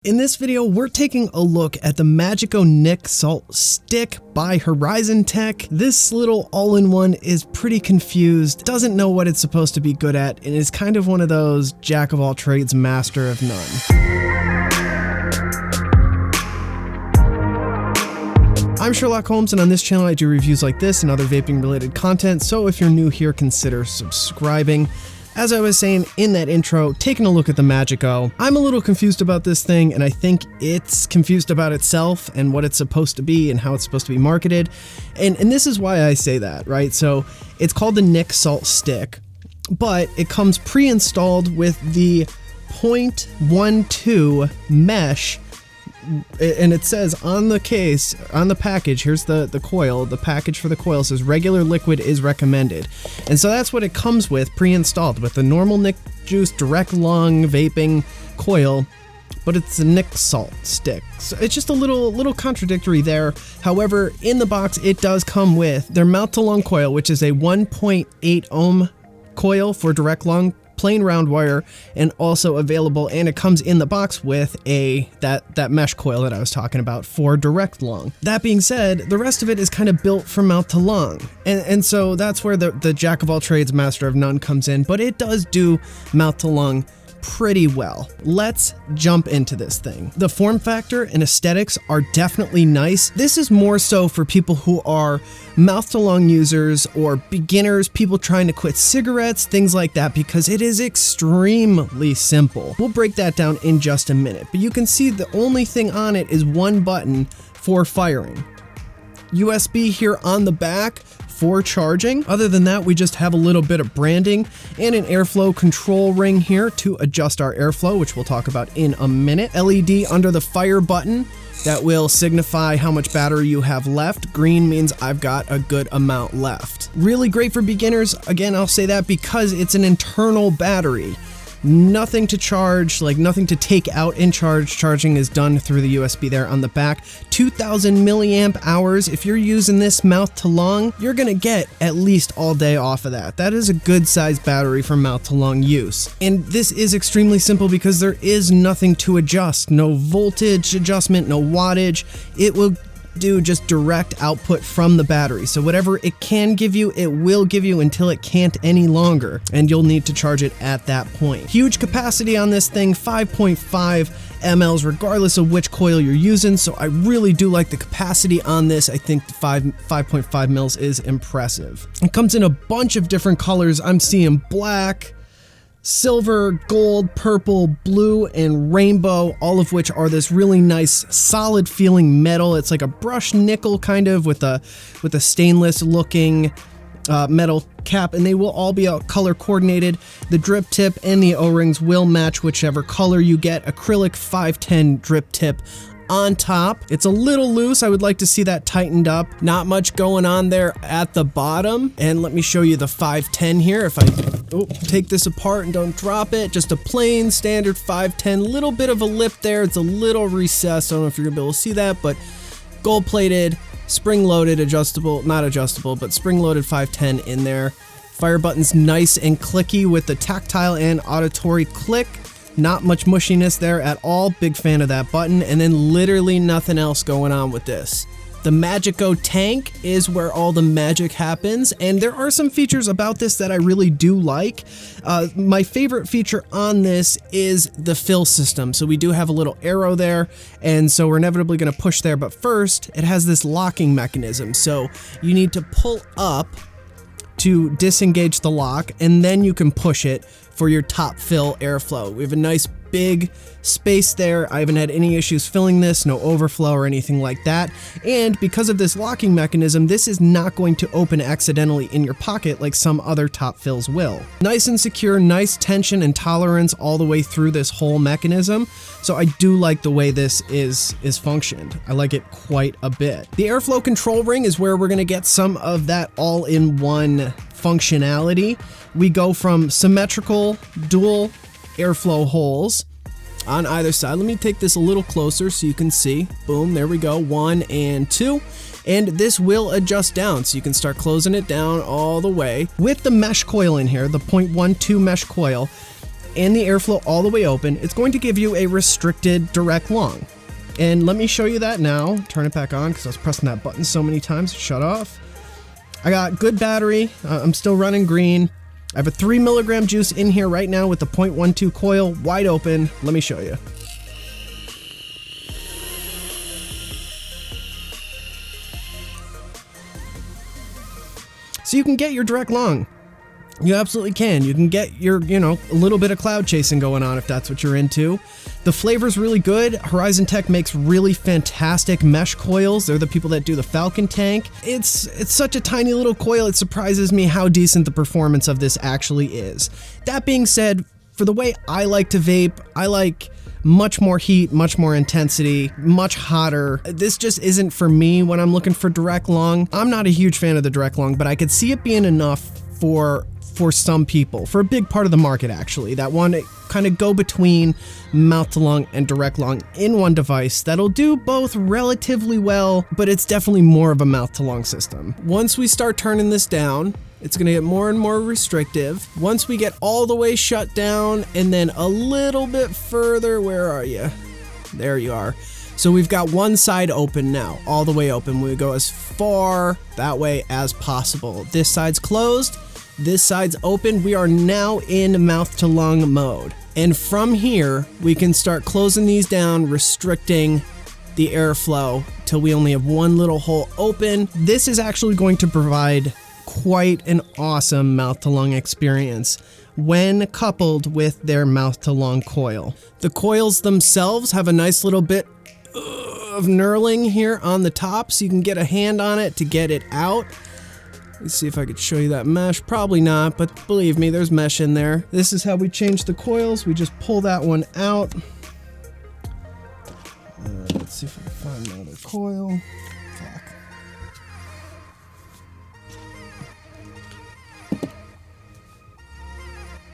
In this video, we're taking a look at the Magico NicStick by HorizonTech. This little all-in-one is pretty confused, doesn't know what it's supposed to be good at, and is kind of one of those jack of all trades, master of none. I'm Sherlock Hohms, and on this channel I do reviews like this and other vaping related content, so if you're new here, consider subscribing. As I was saying in that intro, taking a look at the Magico, I'm a little confused about this thing, and I think it's confused about itself and what it's supposed to be and how it's supposed to be marketed. And this is why I say that, right? So it's called the NicStick, but it comes pre-installed with the 0.12 mesh. And it says on the case, on the package, here's the coil, the package for the coil says regular liquid is recommended. And so that's what it comes with pre-installed, with the normal Nic Juice direct lung vaping coil, but it's a NicStick. So it's just a little contradictory there. However, in the box, it does come with their mouth to lung coil, which is a 1.8 ohm coil for direct lung, plain round wire, and also available, and it comes in the box with that mesh coil that I was talking about for direct lung. That being said, the rest of it is kind of built for mouth to lung, and so that's where the jack of all trades, master of none comes in, but it does do mouth to lung pretty well. Let's jump into this thing. The form factor and aesthetics are definitely nice. This is more so for people who are mouth to lung users or beginners, people trying to quit cigarettes, things like that, because it is extremely simple. We'll break that down in just a minute, but you can see the only thing on it is one button for firing. USB here on the back for charging. Other than that, we just have a little bit of branding and an airflow control ring here to adjust our airflow, which we'll talk about in a minute. LED under the fire button that will signify how much battery you have left. Green means I've got a good amount left. Really great for beginners. Again, I'll say that because it's an internal battery. Nothing to charge, like nothing to take out in charge. Charging is done through the USB there on the back. 2000 milliamp hours. If you're using this mouth to lung, you're gonna get at least all day off of that. That is a good sized battery for mouth to lung use. And this is extremely simple because there is nothing to adjust. No voltage adjustment, no wattage. It will do just direct output from the battery. So whatever it can give you, it will give you until it can't any longer, and you'll need to charge it at that point. Huge capacity on this thing, 5.5 mLs regardless of which coil you're using, so I really do like the capacity on this. I think the 5.5 mils is impressive. It comes in a bunch of different colors. I'm seeing black, silver, gold, purple, blue, and rainbow, all of which are this really nice solid feeling metal. It's like a brushed nickel kind of with a stainless looking metal cap, and they will all be color coordinated. The drip tip and the O-rings will match whichever color you get. Acrylic 510 drip tip on top. It's a little loose. I would like to see that tightened up. Not much going on there at the bottom. And let me show you the 510 here. If I take this apart and don't drop it, just a plain standard 510, little bit of a lip there. It's a little recessed. I don't know if you're gonna be able to see that, but gold plated, spring loaded, adjustable, not adjustable, but spring loaded 510 in there. Fire button's nice and clicky with the tactile and auditory click. Not much mushiness there at all. Big fan of that button. And then literally nothing else going on with this. The Magico tank is where all the magic happens, and there are some features about this that I really do like. My favorite feature on this is the fill system. So we do have a little arrow there, and so we're inevitably going to push there, but first it has this locking mechanism. So you need to pull up to disengage the lock, and then you can push it for your top fill airflow. We have a nice big space there. I haven't had any issues filling this, no overflow or anything like that. And because of this locking mechanism, this is not going to open accidentally in your pocket like some other top fills will. Nice and secure, nice tension and tolerance all the way through this whole mechanism. So I do like the way this is functioned. I like it quite a bit. The airflow control ring is where we're gonna get some of that all-in-one functionality. We go from symmetrical dual airflow holes on either side. Let me take this a little closer so you can see. Boom, there we go, 1 and 2. And this will adjust down, so you can start closing it down all the way. With the mesh coil in here, the 0.12 mesh coil, and the airflow all the way open, it's going to give you a restricted direct long. And let me show you that now. Turn it back on because I was pressing that button so many times. Shut off. I got good battery. I'm still running green. I have a 3 milligram juice in here right now with the 0.12 coil wide open. Let me show you. So you can get your direct long. You absolutely can. You can get your, a little bit of cloud chasing going on if that's what you're into. The flavor's really good. HorizonTech makes really fantastic mesh coils. They're the people that do the Falcon tank. It's such a tiny little coil, it surprises me how decent the performance of this actually is. That being said, for the way I like to vape, I like much more heat, much more intensity, much hotter. This just isn't for me when I'm looking for direct long. I'm not a huge fan of the direct long, but I could see it being enough for some people, for a big part of the market actually, that want to kind of go between mouth to lung and direct lung in one device that'll do both relatively well, but it's definitely more of a mouth to lung system. Once we start turning this down, it's going to get more and more restrictive. Once we get all the way shut down and then a little bit further, where are you? There you are. So we've got one side open now, all the way open. We go as far that way as possible. This side's closed. This side's open. We are now in mouth to lung mode. And from here, we can start closing these down, restricting the airflow till we only have one little hole open. This is actually going to provide quite an awesome mouth to lung experience when coupled with their mouth to lung coil. The coils themselves have a nice little bit of knurling here on the top, so you can get a hand on it to get it out. Let's see if I could show you that mesh. Probably not, but believe me, there's mesh in there. This is how we change the coils. We just pull that one out. Let's see if I can find another coil. Fuck.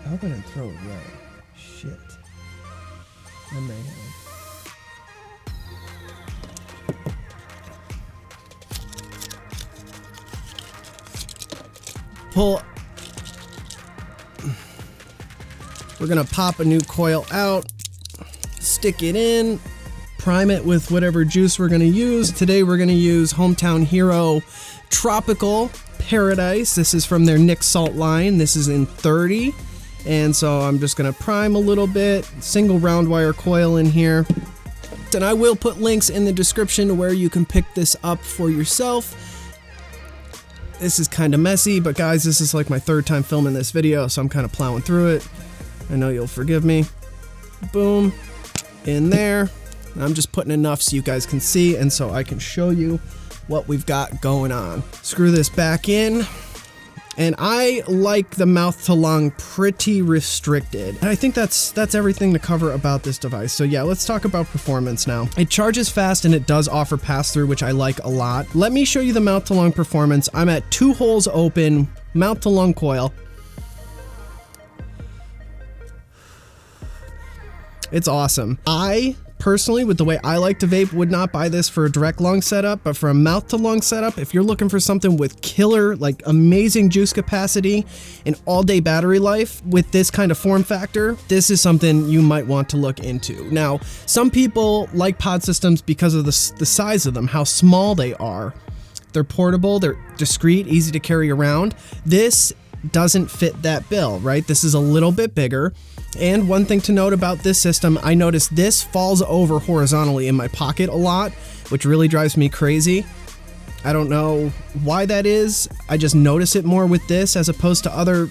I hope I didn't throw it away. Shit. I may have. Pull. We're gonna pop a new coil out, stick it in, prime it with whatever juice we're gonna use. Today we're gonna use Hometown Hero Tropical Paradise. This is from their Nic Salt line. This is in 30. And so I'm just gonna prime a little bit, single round wire coil in here. And I will put links in the description where you can pick this up for yourself. This is kind of messy, but guys, this is like my third time filming this video, so I'm kind of plowing through it. I know you'll forgive me. Boom, in there. I'm just putting enough so you guys can see and so I can show you what we've got going on. Screw this back in. And I like the mouth to lung pretty restricted. And I think that's everything to cover about this device. So yeah, let's talk about performance now. It charges fast and it does offer pass-through, which I like a lot. Let me show you the mouth to lung performance. I'm at 2 holes open, mouth to lung coil. It's awesome. I personally, with the way I like to vape, would not buy this for a direct lung setup, but for a mouth to lung setup, if you're looking for something with killer, like amazing juice capacity and all day battery life with this kind of form factor, this is something you might want to look into. Now, some people like pod systems because of the size of them, how small they are. They're portable, they're discreet, easy to carry around. This doesn't fit that bill, right? This is a little bit bigger. And one thing to note about this system, I noticed this falls over horizontally in my pocket a lot, which really drives me crazy. I don't know why that is. I just notice it more with this as opposed to other,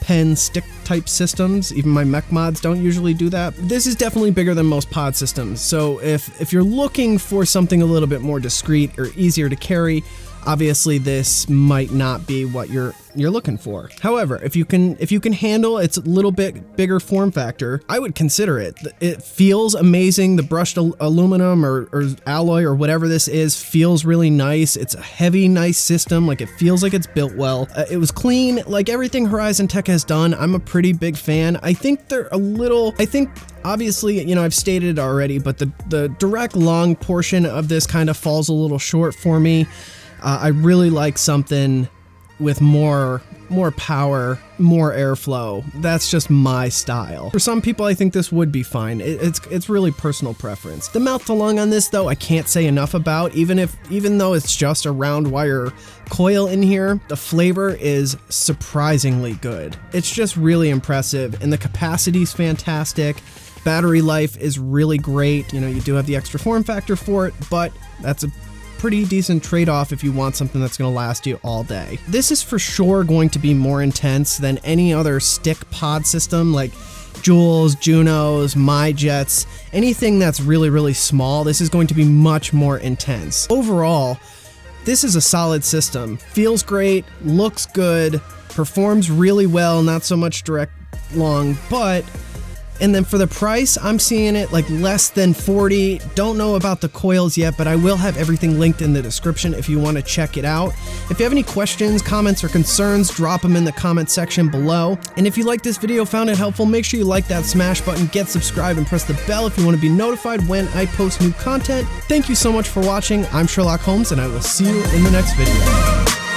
pen stick type systems. Even my mech mods don't usually do that. This is definitely bigger than most pod systems. So if you're looking for something a little bit more discreet or easier to carry, obviously this might not be what you're looking for. However, if you can handle its little bit bigger form factor, I would consider it. It feels amazing. The brushed aluminum or alloy or whatever this is feels really nice. It's a heavy, nice system. Like it feels like it's built well. It was clean, like everything HorizonTech has done. I'm a pretty big fan. I think they're obviously, I've stated it already, but the direct lung portion of this kind of falls a little short for me. I really like something with more power, more airflow. That's just my style. For some people, I think this would be fine. It's really personal preference. The mouth to lung on this though, I can't say enough about. Even though it's just a round wire coil in here, the flavor is surprisingly good. It's just really impressive, and the capacity is fantastic. Battery life is really great. You know, you do have the extra form factor for it, but that's a pretty decent trade-off if you want something that's going to last you all day. This is for sure going to be more intense than any other stick pod system like Joules, Junos, MyJets, anything that's really small. This is going to be much more intense. Overall, this is a solid system. Feels great, looks good, performs really well, not so much direct lung, and then for the price, I'm seeing it like less than 40. Don't know about the coils yet, but I will have everything linked in the description if you want to check it out. If you have any questions, comments, or concerns, drop them in the comment section below. And if you like this video, found it helpful, make sure you like that smash button, get subscribed, and press the bell if you want to be notified when I post new content. Thank you so much for watching. I'm Sherlock Hohms, and I will see you in the next video.